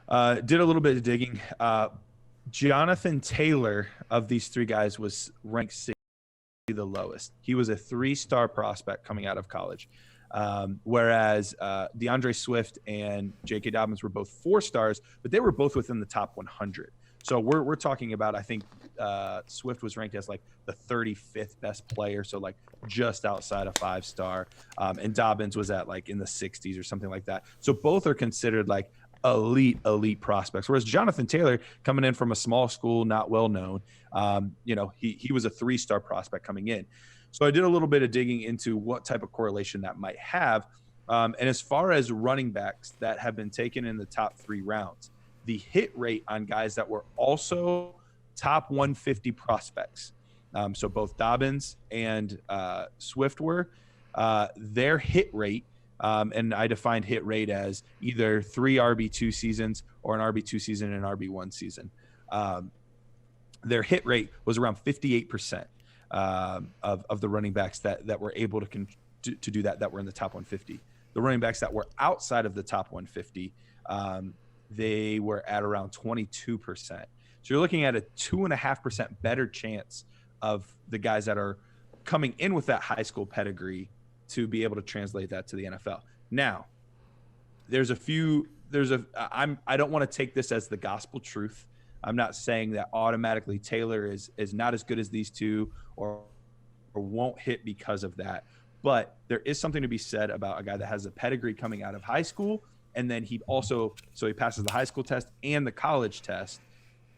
Did a little bit of digging. Jonathan Taylor of these three guys was ranked the lowest. He was a 3-star prospect coming out of college, whereas DeAndre Swift and J.K. Dobbins were both 4 stars, but they were both within the top 100. So we're talking about, I think Swift was ranked as like the 35th best player, so like just outside of 5-star, and Dobbins was at like in the 60s or something like that. So both are considered like elite prospects, whereas Jonathan Taylor, coming in from a small school, not well known, he was a 3-star prospect coming in. So I did a little bit of digging into what type of correlation that might have, and as far as running backs that have been taken in the top 3 rounds, the hit rate on guys that were also top 150 prospects, so both Dobbins and Swift were, their hit rate, and I defined hit rate as either 3 RB2 seasons or an RB2 season and an RB1 season. Their hit rate was around 58% of the running backs that were able to do that were in the top 150. The running backs that were outside of the top 150, they were at around 22%. So you're looking at a 2.5% better chance of the guys that are coming in with that high school pedigree to be able to translate that to the NFL. Now, I don't want to take this as the gospel truth. I'm not saying that automatically Taylor is not as good as these two or won't hit because of that. But there is something to be said about a guy that has a pedigree coming out of high school, and then he passes the high school test and the college test,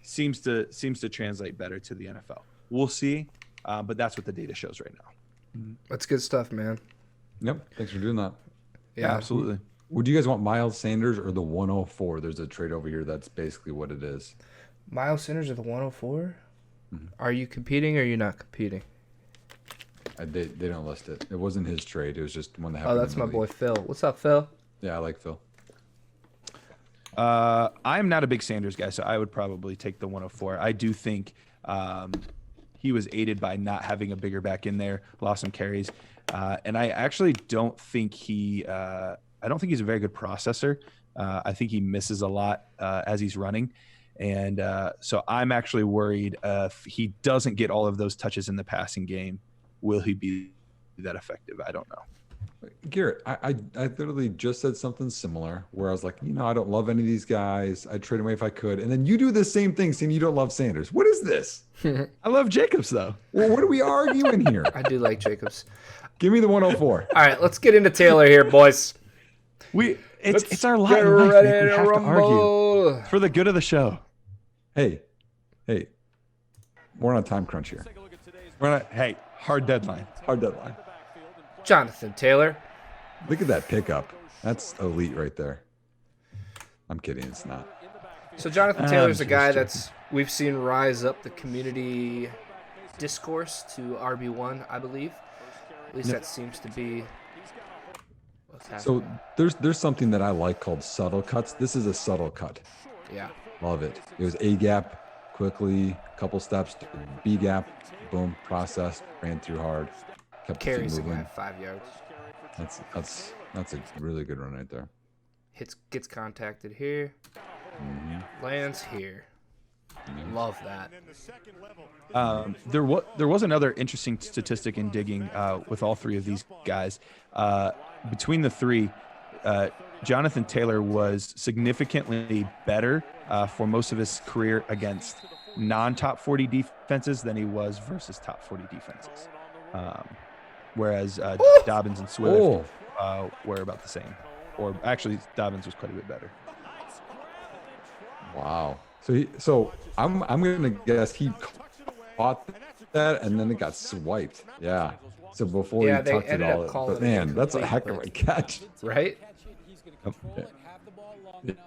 seems to translate better to the NFL. We'll see, but that's what the data shows right now. That's good stuff, man. Yep. Thanks for doing that. Yeah, absolutely. Would you guys want Miles Sanders or the 104? There's a trade over here. That's basically what it is. Miles Sanders or the 104? Mm-hmm. Are you competing or are you not competing? They don't list it. It wasn't his trade. It was just one that happened. Oh, that's my boy Phil. What's up, Phil? Yeah, I like Phil. I'm not a big Sanders guy, so I would probably take the 104. I do think he was aided by not having a bigger back in there, lost some carries. And I actually don't think he's a very good processor. I think he misses a lot as he's running. And so I'm actually worried if he doesn't get all of those touches in the passing game, will he be that effective? I don't know. Garrett, I literally just said something similar where I was like, I don't love any of these guys. I'd trade away if I could. And then you do the same thing saying you don't love Sanders. What is this? I love Jacobs, though. Well, what are we arguing here? I do like Jacobs. Give me the 104. All right, let's get into Taylor here, boys. It's our lot in life, Nick. We have to argue for the good of the show. Hey, we're on a time crunch here. Hard deadline. Jonathan Taylor. Look at that pickup. That's elite right there. I'm kidding. It's not. So Jonathan Taylor's a guy we've seen rise up the community discourse to RB1, I believe. At least that seems to be what's happening. So there's something that I like called subtle cuts. This is a subtle cut. Yeah. Love it. It was A gap, quickly, couple steps, B gap, boom, processed, ran through hard, kept carries moving. The guy 5 yards. That's a really good run right there. Gets contacted here, lands here. Love that. There was another interesting statistic in digging with all three of these guys. Between the three, Jonathan Taylor was significantly better for most of his career against non-top 40 defenses than he was versus top 40 defenses. Whereas Dobbins and Swift were about the same. Or actually, Dobbins was quite a bit better. Wow. So I'm going to guess he caught that and then it got swiped. Yeah. So before he tucked it all, but man, that's a heck of a catch, right?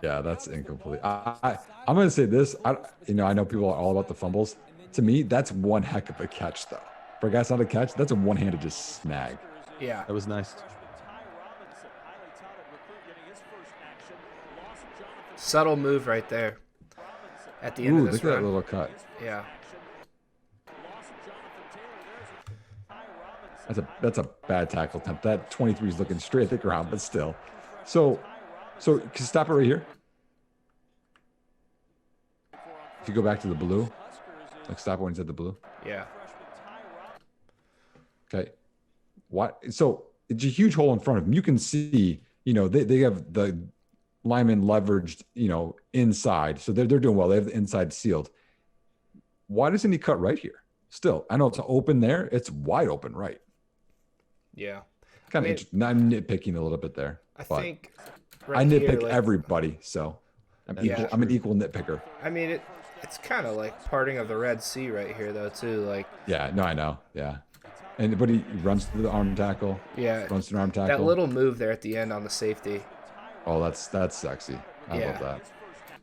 Yeah, that's incomplete. I'm going to say this. I know people are all about the fumbles. To me, that's one heck of a catch, though. For a guy's not a catch, that's a one-handed just snag. Yeah, that was nice. Subtle move right there. At the end of this look at run. that little cut. Yeah. That's a bad tackle attempt. That 23 is looking straight at the ground, but still. So stop it right here. If you go back to the blue, like stop when he's at the blue. Yeah. Okay. What? So it's a huge hole in front of him. You can see, they have the lineman leveraged, inside. So they're doing well. They have the inside sealed. Why doesn't he cut right here? Still, I know it's open there. It's wide open right. Yeah. Kind of I'm nitpicking a little bit there. I think I nitpick everybody, so I'm an equal nitpicker. I mean, it's kind of like parting of the Red Sea right here, though, too. Like. Yeah. No, I know. Yeah. But he runs through the arm tackle. Yeah. Runs through the arm tackle. That little move there at the end on the safety. Oh, that's sexy. I love that.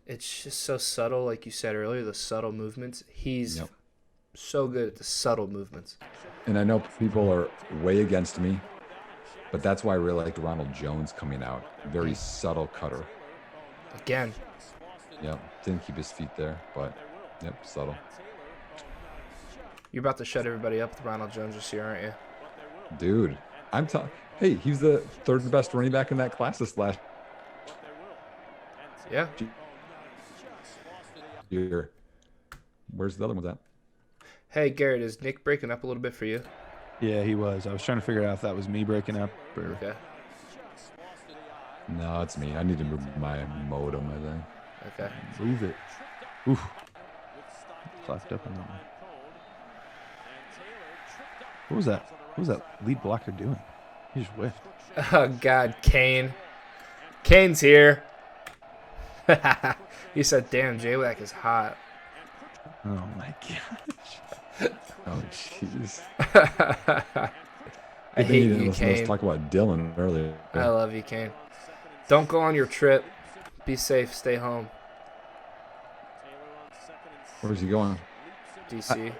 It's just so subtle, like you said earlier, the subtle movements. He's so good at the subtle movements. And I know people are way against me, but that's why I really liked Ronald Jones coming out. Very subtle cutter. Again. Yep. Didn't keep his feet there, but subtle. You're about to shut everybody up with Ronald Jones this year, aren't you? Dude, hey, he's the third best running back in that class this last year. Where's the other one at? Hey, Garrett, is Nick breaking up a little bit for you? Yeah, he was. I was trying to figure out if that was me breaking up or. Okay. No, it's me. I need to move my modem, I think. Okay. Move it. Oof. Clapped up on that one. What was that? What was that lead blocker doing? He just whiffed. Oh, God, Kane. Kane's here. He said, damn, J-Wack is hot. Oh, my gosh. Oh, jeez. I hate you, Kane. Let's talk about Dylan earlier. I love you, Kane. Don't go on your trip. Be safe. Stay home. Where's he going? DC.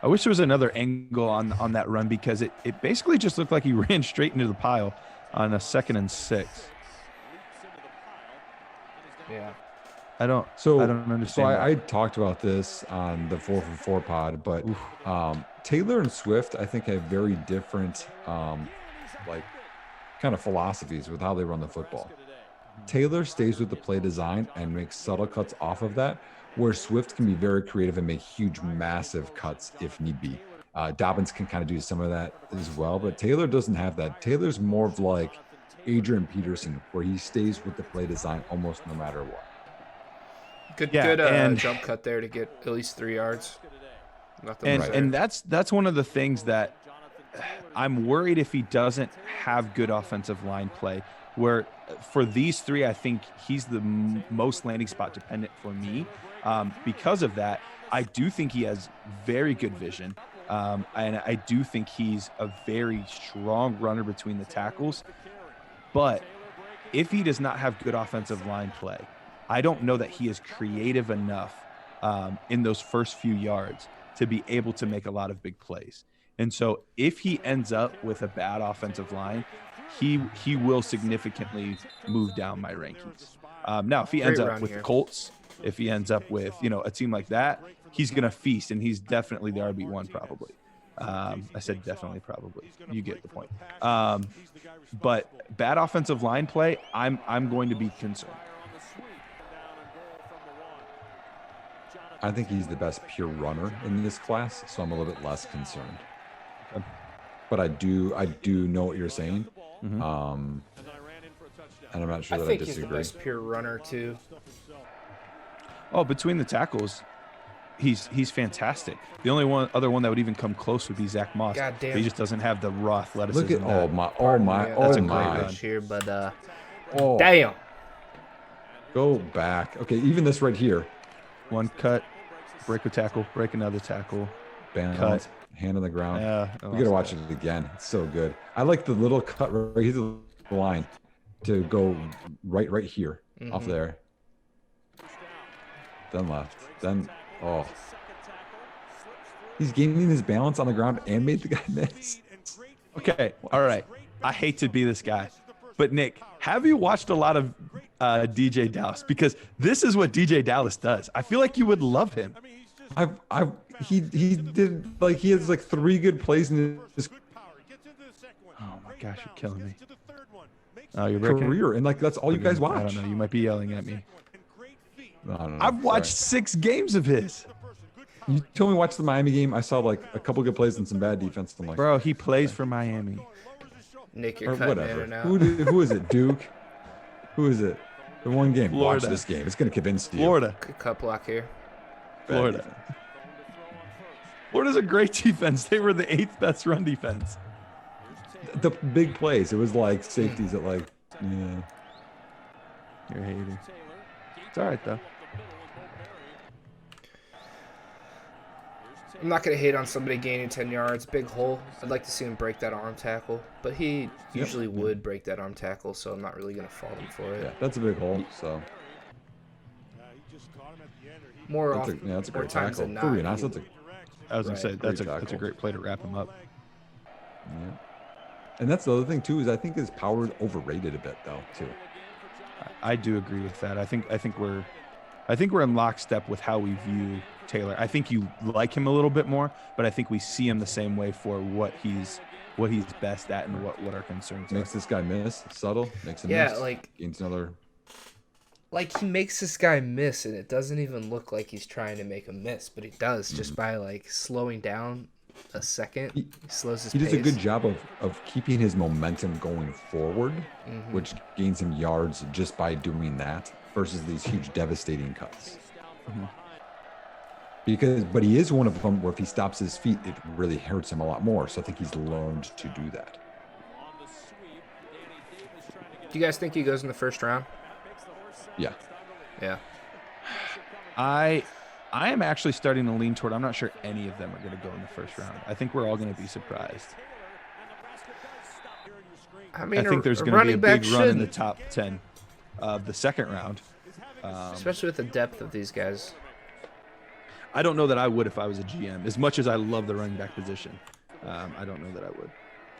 I wish there was another angle on that run because it basically just looked like he ran straight into the pile on a 2nd and 6. Yeah. I don't understand. So I talked about this on the 4for4 pod, but Taylor and Swift, I think, have very different, kind of philosophies with how they run the football. Taylor stays with the play design and makes subtle cuts off of that, where Swift can be very creative and make huge, massive cuts if need be. Dobbins can kind of do some of that as well, but Taylor doesn't have that. Taylor's more of like Adrian Peterson, where he stays with the play design almost no matter what. Good jump cut there to get at least 3 yards. And that's one of the things that I'm worried if he doesn't have good offensive line play. Where for these 3, I think he's the most landing spot dependent for me. Because of that, I do think he has very good vision. And I do think he's a very strong runner between the tackles. But if he does not have good offensive line play, I don't know that he is creative enough in those first few yards to be able to make a lot of big plays. And so if he ends up with a bad offensive line, he will significantly move down my rankings. Now, if he ends up with the Colts, if he ends up with, a team like that, he's going to feast, and he's definitely the RB1 probably. I said definitely probably. You get the point. But bad offensive line play, I'm going to be concerned. I think he's the best pure runner in this class, so I'm a little bit less concerned. But I do know what you're saying. Mm-hmm. And I'm not sure that I think disagree. He's the best pure runner too. Oh, between the tackles, he's fantastic. The only other one that would even come close would be Zach Moss. God damn. He just doesn't have the raw athleticism. Look at That's a great run run here, but damn. Go back. Okay, even this right here. One cut, break a tackle, break another tackle, balance, hand on the ground. Yeah, you gotta watch it again. It's so good. I like the little cut right here, the line to go right here, off there. Then left. Then he's gaining his balance on the ground and made the guy miss. Okay, all right. I hate to be this guy, but Nick, have you watched a lot of DJ Dallas? Because this is what DJ Dallas does. I feel like you would love him. He did he has 3 good plays in his oh my gosh, you're killing me. Oh, you're breaking career, and that's all you guys watch. I don't know. You might be yelling at me. I've watched 6 games of his. You told me to watch the Miami game. I saw like a couple good plays and some bad defense. I'm like, Bro, he plays for Miami. Nick, you're or cutting whatever. in and out. Who is it? Duke? Who is it? The one game. Florida. Watch this game. It's going to convince you. Florida. Good cut block here. Florida. Florida's a great defense. They were the 8th best run defense. The big plays. It was like safeties at like, yeah. You're hating. It's all right, though. I'm not going to hate on somebody gaining 10 yards. Big hole. I'd like to see him break that arm tackle. But he usually would break that arm tackle, so I'm not really going to fault him for it. Yeah, that's a big hole. So More that's often, that's a more great times tackle. than For not. Nas, that's a, I was going to say, that's Great a great play to wrap him up. yeah. And that's the other thing too, is I think his power is overrated a bit though too. I do agree with that. I think we're in lockstep with how we view Taylor. I think you like him a little bit more, but I think we see him the same way for what he's best at and what our concerns Makes are. this guy miss. Subtle. Makes him miss. Yeah, like Gains another. he makes this guy miss, and it doesn't even look like he's trying to make him miss, but he does just by like slowing down a second. He slows his He pace. does a good job of keeping his momentum going forward, which gains him yards just by doing that versus these huge devastating cuts. But he is one of them where if he stops his feet, it really hurts him a lot more. So I think he's learned to do that. Do you guys think he goes in the first round? Yeah. Yeah. I am actually starting to lean toward. I'm not sure any of them are going to go in the first round. I think we're all going to be surprised. I mean, I think there's going to be a big run in the top 10 of the second round. Especially with the depth of these guys. I don't know that I would if I was a GM. As much as I love the running back position, I don't know that I would.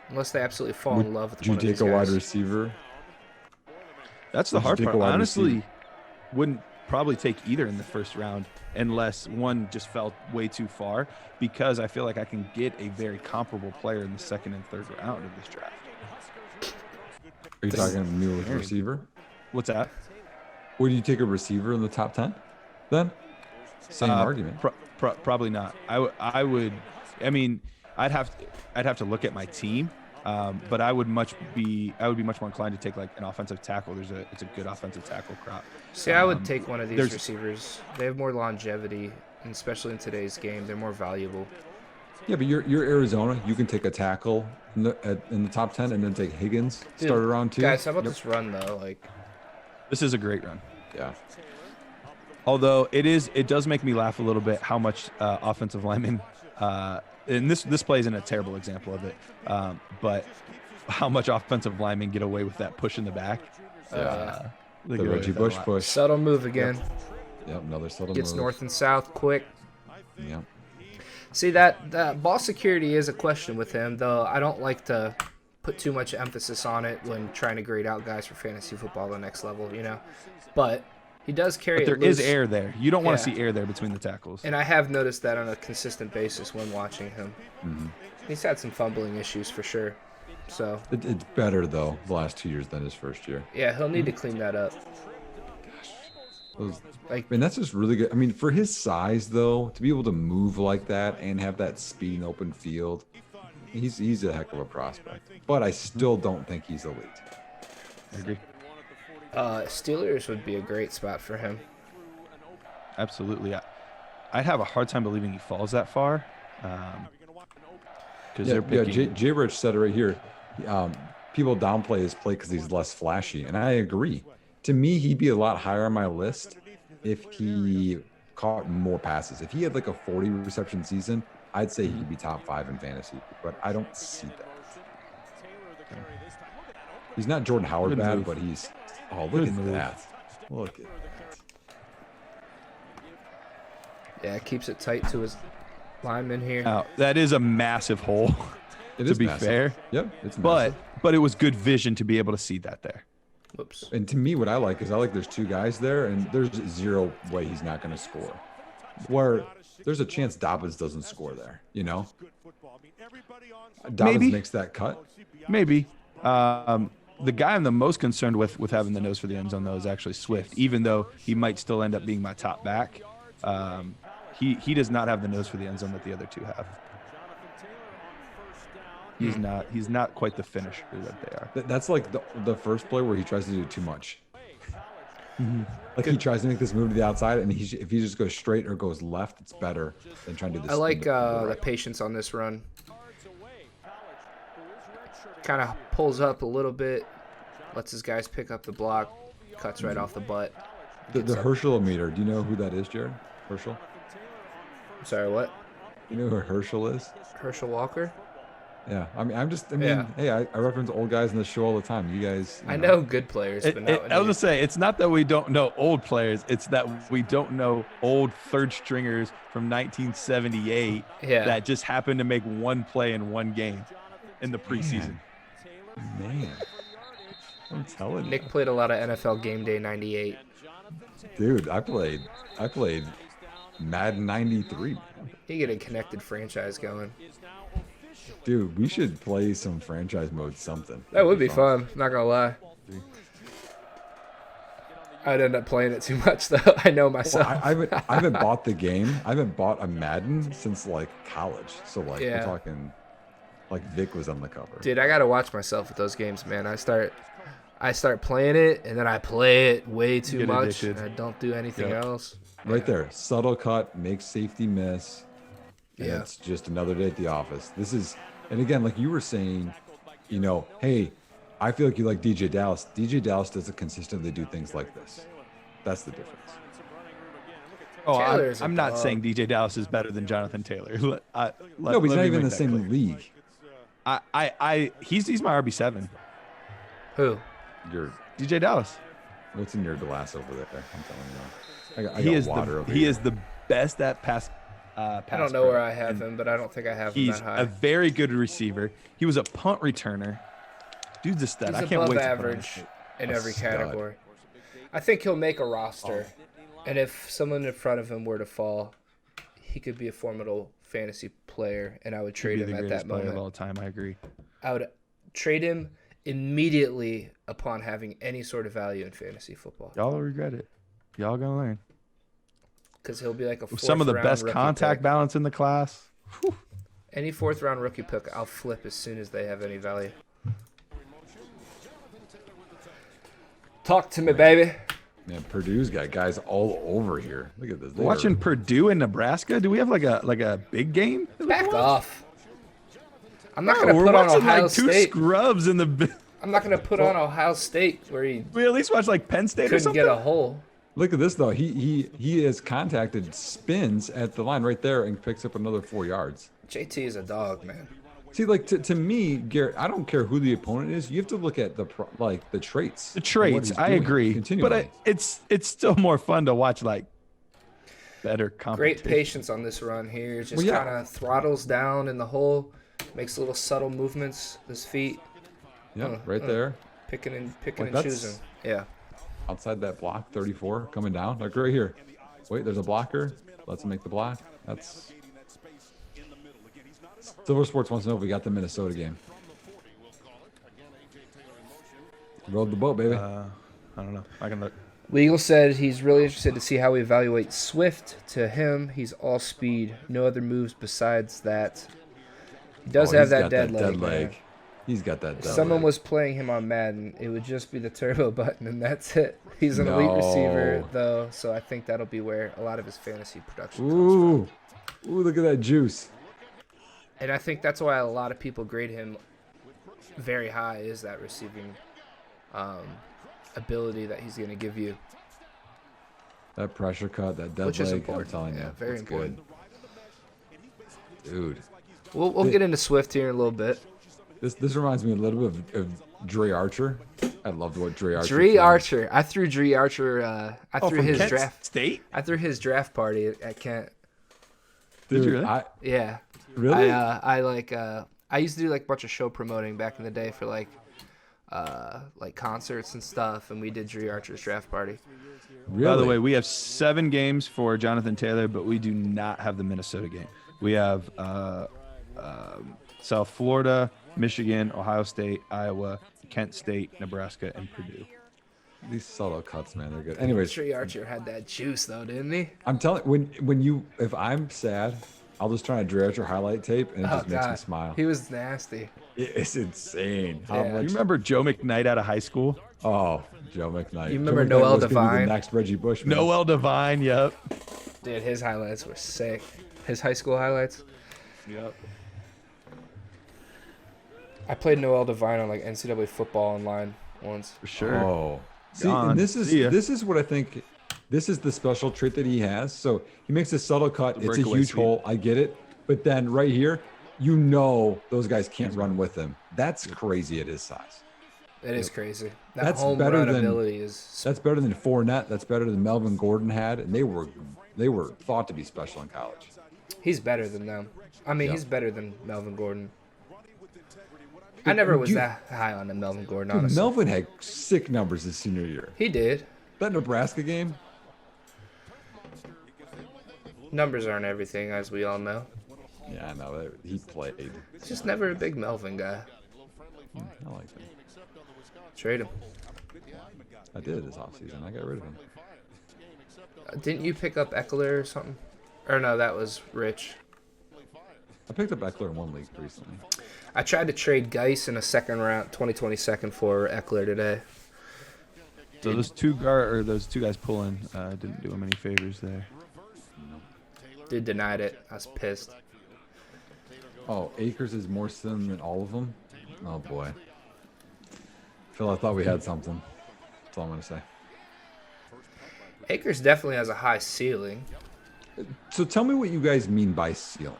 Unless they absolutely fall in love with Would one you of these take a wide guys. receiver? That's the Would you hard take part. a wide Honestly, receiver? wouldn't probably take either in the first round unless one just fell way too far, because I feel like I can get a very comparable player in the second and third round of this draft. Are you talking me with a receiver? What's that? Would you take a receiver in the top 10 then? Same argument. Probably not. I would. I mean, I'd have to look at my team, but I would be much more inclined to take like an offensive tackle. It's a good offensive tackle crop. See, I would take one of these there's- receivers. They have more longevity, and especially in today's game, they're more valuable. Yeah, but you're Arizona. You can take a tackle in the top 10 and then take Higgins, Dude, start around 2. Guys, how about this run though? Like, This is a great run. Yeah. Although it does make me laugh a little bit how much offensive linemen, and this plays in a terrible example of it, but how much offensive linemen get away with that push in the back. Yeah. They The get away Reggie with that a Bush lot. push. subtle move again. Yep, another subtle Gets move. north and south quick. Yep. See, that ball security is a question with him, though. I don't like to put too much emphasis on it when trying to grade out guys for fantasy football the next level, you know. But he does carry But there it loose. is air there. You don't want to Yeah. see air there between the tackles. And I have noticed that on a consistent basis when watching him. Mm-hmm. He's had some fumbling issues for sure. So, It's better though the last 2 years than his first year. yeah, he'll need to clean that up. I mean, that's just really good. I mean, for his size though, to be able to move like that and have that speed in open field, he's a heck of a prospect. But I still don't think he's elite. I agree. Steelers would be a great spot for him. Absolutely. I'd have a hard time believing he falls that far. Because they're picking. Jay Rich said it right here. People downplay his play because he's less flashy, and I agree. To me, he'd be a lot higher on my list if he caught more passes. If he had like a 40 reception season, I'd say he'd be top 5 in fantasy, but I don't see that. He's not Jordan Howard Good bad, move. but he's. Oh, look Good at move. that! Look at that. Yeah, keeps it tight to his lineman here. Now, that is a massive hole. It To is be massive. fair. Yep, it's massive. But it was good vision to be able to see that there. Whoops. And to me, what I like is there's 2 guys there, and there's zero way he's not going to score. Where there's a chance Dobbins doesn't score there, you know? Dobbins Maybe. makes that cut. Maybe. the guy I'm the most concerned with having the nose for the end zone, though, is actually Swift, even though he might still end up being my top back. He does not have the nose for the end zone that the other two have. He's not quite the finisher that they are. That's like the first play where he tries to do too much. Like he tries to make this move to the outside, and if he just goes straight or goes left, it's better than trying to do this. I like the patience on this run. Kind of pulls up a little bit, lets his guys pick up the block, cuts right off the butt. The Herschel meter. Do you know who that is, Jared? Herschel? I'm sorry, what? You know who Herschel is? Herschel Walker? Yeah, I mean, Yeah. hey, I reference old guys in the show all the time. You guys, I know good players, but not. I was gonna say, it's not that we don't know old players; it's that we don't know old third stringers from 1978 that just happened to make one play in one game in the preseason. Man, I'm telling you. Nick played a lot of NFL Game Day '98. Dude, I played Madden '93. You get a connected franchise going. Dude, we should play some franchise mode something. That would be fun. Not gonna lie. I'd end up playing it too much though. I know myself. Well, I haven't bought the game. I haven't bought a Madden since like college. So like we're talking like Vic was on the cover. Dude, I gotta watch myself with those games, man. I start playing it and then I play it way too much. And I don't do anything else. Right there, subtle cut, makes safety miss. And it's just another day at the office. This is, and again, like you were saying, you know, hey, I feel like you like DJ Dallas. DJ Dallas doesn't consistently do things like this. That's the difference. Oh, I'm not saying DJ Dallas is better than Jonathan Taylor. No, but he's not even in the same league. He's my RB7. Who? Your DJ Dallas. What's in your glass over there? I'm telling you. I got water over here. He is the best at pass. I don't know where I have him, but I don't think I have him that high. He's a very good receiver. He was a punt returner. Dude's a stud. I can't wait to average in every category. I think he'll make a roster, and if someone in front of him were to fall, he could be a formidable fantasy player, and I would trade him at that moment. Of all time, I agree. I would trade him immediately upon having any sort of value in fantasy football. Y'all will regret it. Y'all gonna learn. Because he'll be like some of the best contact balance in the class. Whew. Any fourth-round rookie pick, I'll flip as soon as they have any value. Talk to me, baby. Man, Purdue's got guys all over here. Look at this. Watching Purdue and Nebraska. Do we have like a big game? Back off. I'm not gonna put on Ohio State. Two scrubs in the. I'm not gonna put on Ohio State where we at least watch like Penn State or something. Couldn't get a hole. Look at this though. He has contacted, spins at the line right there, and picks up another 4 yards. JT is a dog, man. See, like to me, Garrett, I don't care who the opponent is. You have to look at the traits. The traits, I agree. But it's still more fun to watch like better competition. Great patience on this run here. Just kind of throttles down in the hole, makes little subtle movements. His feet. Yeah, right there. Picking and choosing. Yeah. Outside that block, 34 coming down, like right here. Wait, there's a blocker. Let's make the block. That's Silver Sports wants to know if we got the Minnesota game. Rode the boat, baby. I don't know. I can look. Legal said he's really interested to see how we evaluate Swift. To him, he's all speed. No other moves besides that. He does have that dead leg. He's got that. If someone was playing him on Madden, it would just be the turbo button, and that's it. He's an elite receiver, though, so I think that'll be where a lot of his fantasy production comes from. Ooh, look at that juice. And I think that's why a lot of people grade him very high, is that receiving ability that he's going to give you. That pressure cut, that dead leg, is important. I'm telling you. Very important. Good. Dude. We'll get into Swift here in a little bit. This reminds me a little bit of Dre Archer. I loved what Dre Archer. Dre Archer. I threw Dre Archer. I threw his Kent draft. State. I threw his draft party at Kent. Did you really? Yeah. Really? I used to do like a bunch of show promoting back in the day for like concerts and stuff, and we did Dre Archer's draft party. Really? By the way, we have 7 games for Jonathan Taylor, but we do not have the Minnesota game. We have South Florida, Michigan, Ohio State, Iowa, Kent State, Nebraska, and Purdue. These subtle cuts, man, they're good. I'm Anyways, sure Archer had that juice though, didn't he? I'm telling if I'm sad, I'll just try to Dre Archer highlight tape, and it just makes me smile. He was nasty. It's insane. How Yeah. much? You remember Joe McKnight out of high school? Oh, Joe McKnight. You remember Joe McKnight Noel was gonna be Devine? the next Reggie Bush. Man. Noel Devine, yep. Dude, his highlights were sick. His high school highlights. Yep. I played Noel Devine on like NCAA football online once. For sure. Oh, see, Gone. and See ya. this is what I think. This is the special trait that he has. So he makes a subtle cut. The It's a breakaway huge speed. hole. I get it. But then right here, you know those guys can't run with him. That's crazy at his size. It is crazy. That That's home better run than- ability is. That's better than Fournette. That's better than Melvin Gordon had, and they were thought to be special in college. He's better than them. I mean, Yeah. he's better than Melvin Gordon. I never was that high on the Melvin Gordon, Dude, honestly. Melvin had sick numbers his senior year. He did. That Nebraska game, Numbers aren't everything, as we all know. yeah, I know he played. Just never a big Melvin guy. I like him. Trade him. I did this offseason. I got rid of him. Didn't you pick up Eckler or something? Or no, that was Rich. I picked up Eckler in one league recently. I tried to trade Geis in a second round, 2020 second for Eckler today. So those two guys pulling didn't do him any favors there. Dude denied it. I was pissed. Oh, Akers is more slim than all of them? Oh, boy. Phil, I thought we had something. That's all I'm going to say. Akers definitely has a high ceiling. So tell me what you guys mean by ceiling.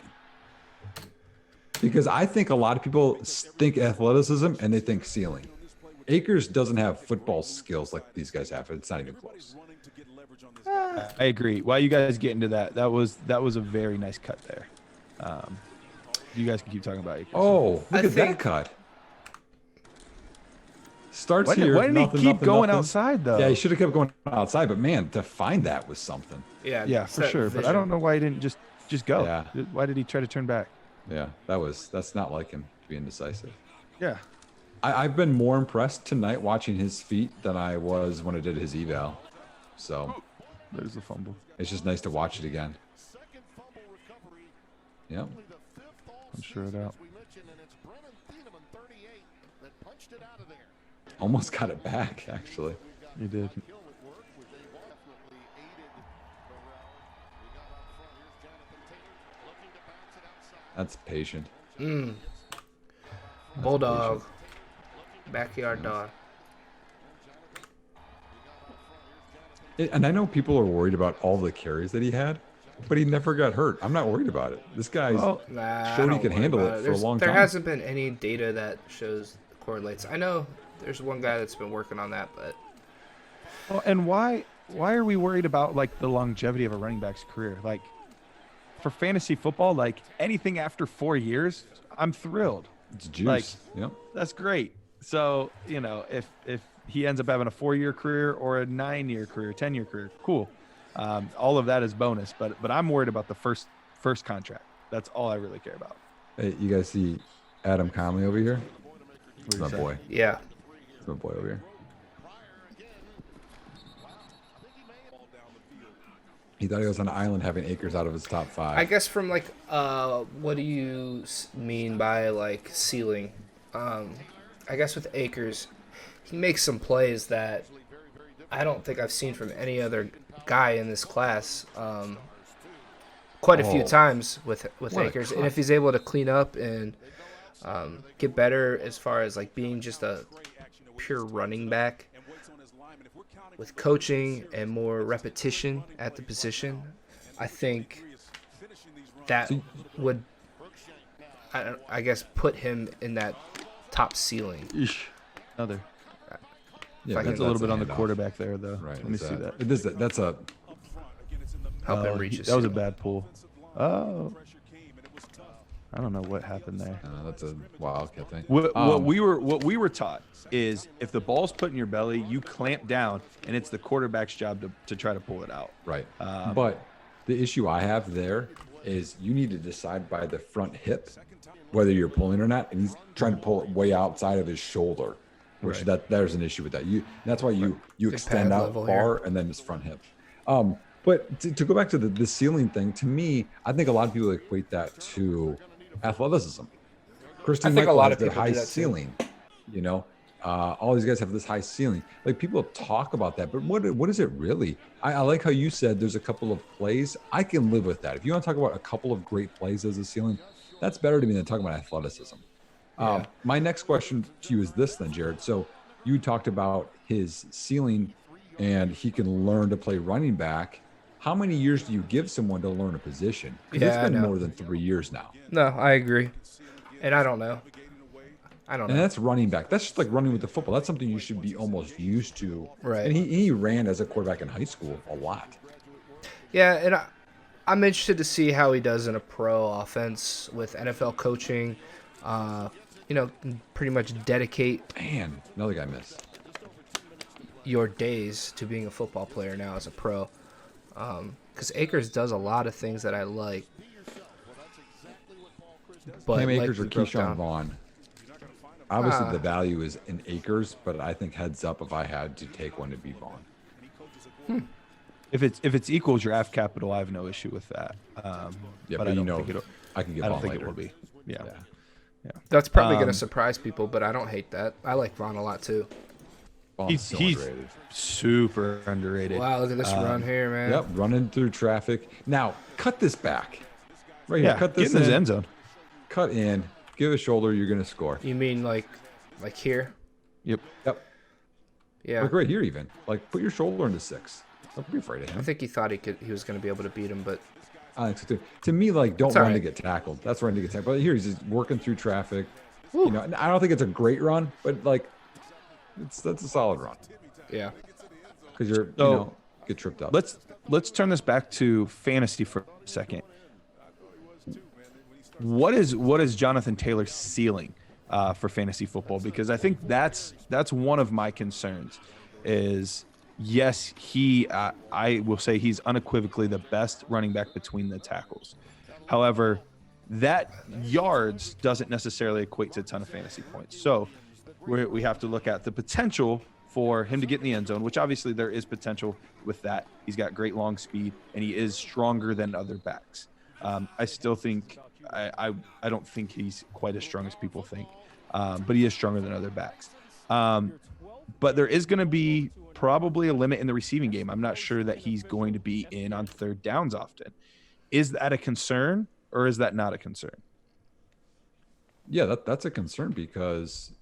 Because I think a lot of people think athleticism and they think ceiling. Akers doesn't have football skills like these guys have. It's not even close. I agree. While you guys get into that, that was a very nice cut there. You guys can keep talking about it. Oh, look I at that think- cut. Starts Why here. didn't nothing, he keep nothing, going nothing. outside though? Yeah, he should have kept going outside. But man, to find that was something. Yeah, Yeah, it's for that sure. But I vision. don't know why he didn't just go. Yeah. Why did he try to turn back? Yeah, that's not like him to be indecisive. Yeah. I've been more impressed tonight watching his feet than I was when I did his eval. So There's the fumble. it's just nice to watch it again. Yep. I'm sure it out. Almost got it back, actually. He did. That's patient. Bulldog. Backyard dog. And I know people are worried about all the carries that he had, but he never got hurt. I'm not worried about it. This guy's Nah, showed I he don't could worry handle about it for a long There time. hasn't been any data that shows correlates. I know there's one guy that's been working on that, but Well, and why are we worried about like the longevity of a running back's career? Like for fantasy football, like anything after 4 years, I'm thrilled. It's juice. Like, yep. That's great. So, you know, if he ends up having a 4-year career or a 9-year career, 10-year career, cool. All of that is bonus, but I'm worried about the first contract. That's all I really care about. Hey, you guys see Adam Conley over here? It's my boy. yeah. It's my boy over here. He thought he was on an island having Akers out of his top 5. I guess from like, what do you mean by like ceiling? I guess with Akers, he makes some plays that I don't think I've seen from any other guy in this class. Quite a few Oh. times with What a Akers, and cut. if he's able to clean up and get better as far as like being just a pure running back with coaching and more repetition at the position, I think that would, I guess, put him in that top ceiling. Eesh. Another. yeah, That's a little bit on the handoff. quarterback there, though. Right. Let me see that. That's a Help him reach his That was a ceiling. bad pull. Oh. I don't know what happened there. that's a wildcat thing. What we were taught is if the ball's put in your belly, you clamp down, and it's the quarterback's job to try to pull it out. Right. But the issue I have there is you need to decide by the front hip whether you're pulling or not, and he's trying to pull it way outside of his shoulder. which there's an issue with that. That's why you extend out far here. and then just front hip. But to go back to the ceiling thing, to me, I think a lot of people equate that to athleticism. Christian Michael has the high ceiling, you know. All these guys have this high ceiling. Like, people talk about that, but what is it really? I like how you said there's a couple of plays. I can live with that. If you want to talk about a couple of great plays as a ceiling, that's better to me than talking about athleticism. Yeah. My next question to you is this then, Jared. So you talked about his ceiling and he can learn to play running back. How many years do you give someone to learn a position? Because it's been more than 3 years now. No, I agree. And I don't know. And that's running back. That's just like running with the football. That's something you should be almost used to. Right. And he ran as a quarterback in high school a lot. Yeah, and I'm interested to see how he does in a pro offense with NFL coaching. Pretty much dedicate. Man, another guy missed. Your days to being a football player now as a pro. Because Akers does a lot of things that I like. But Cam Akers or Keyshawn Vaughn. Obviously, the value is in Akers, but I think heads up if I had to take one to be Vaughn. If it's equal draft capital, I have no issue with that. But I don't think I can get Vaughn later. It will be. Yeah. That's probably going to surprise people, but I don't hate that. I like Vaughn a lot too. He's underrated. Super underrated. Wow, look at this run here, man. Yep, running through traffic. Now, cut this back. Right here, cut this in his end zone. Cut in. Give a shoulder, you're going to score. You mean like here? Yep. Yeah. Like right here even. Like, put your shoulder into 6. Don't be afraid of him. I think he thought he was going to be able to beat him, but I think so too. To me, like, don't run to get tackled. That's running to get tackled. But here he's just working through traffic. Woo. You know, I don't think it's a great run, but like, that's a solid run. Yeah. Because get tripped up. Let's turn this back to fantasy for a second. What is Jonathan Taylor's ceiling for fantasy football? Because I think that's one of my concerns. Is yes, I will say he's unequivocally the best running back between the tackles. However, that yards doesn't necessarily equate to a ton of fantasy points. So we have to look at the potential for him to get in the end zone, which obviously there is potential with that. He's got great long speed, and he is stronger than other backs. I still think I don't think he's quite as strong as people think, but he is stronger than other backs. But there is going to be probably a limit in the receiving game. I'm not sure that he's going to be in on third downs often. Is that a concern, or is that not a concern? Yeah, that's a concern because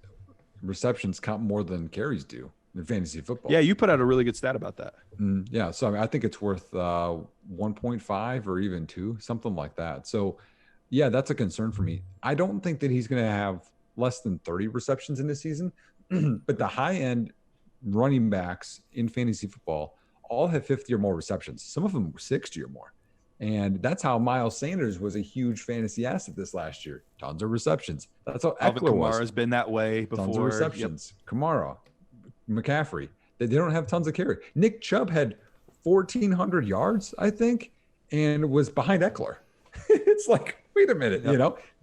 receptions count more than carries do in fantasy football. Yeah, you put out a really good stat about that. Yeah, so I think it's worth 1.5 or even 2, something like that. So, yeah, that's a concern for me. I don't think that he's going to have less than 30 receptions in this season, but the high-end running backs in fantasy football all have 50 or more receptions. Some of them were 60 or more. And that's how Miles Sanders was a huge fantasy asset this last year. Tons of receptions. That's how Eckler was. Kamara's been that way before. Tons of receptions. Yep. Kamara, McCaffrey. They don't have tons of carry. Nick Chubb had 1,400 yards, I think, and was behind Eckler. It's like, wait a minute,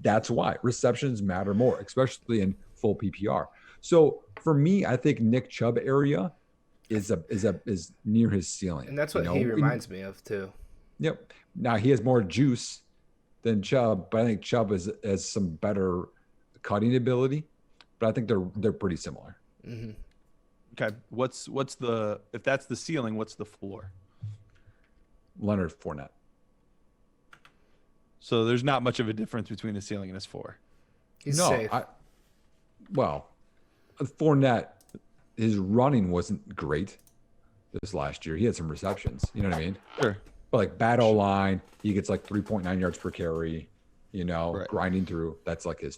that's why receptions matter more, especially in full PPR. So for me, I think Nick Chubb area is near his ceiling. And that's what he reminds me of too. Yep. Now he has more juice than Chubb, but I think Chubb has some better cutting ability. But I think they're pretty similar. Mm-hmm. Okay. If that's the ceiling, what's the floor? Leonard Fournette. So there's not much of a difference between the ceiling and his floor. He's safe. Fournette, his running wasn't great this last year. He had some receptions. You know what I mean? Sure. But like bad O-line, he gets like 3.9 yards per carry, grinding through. That's like his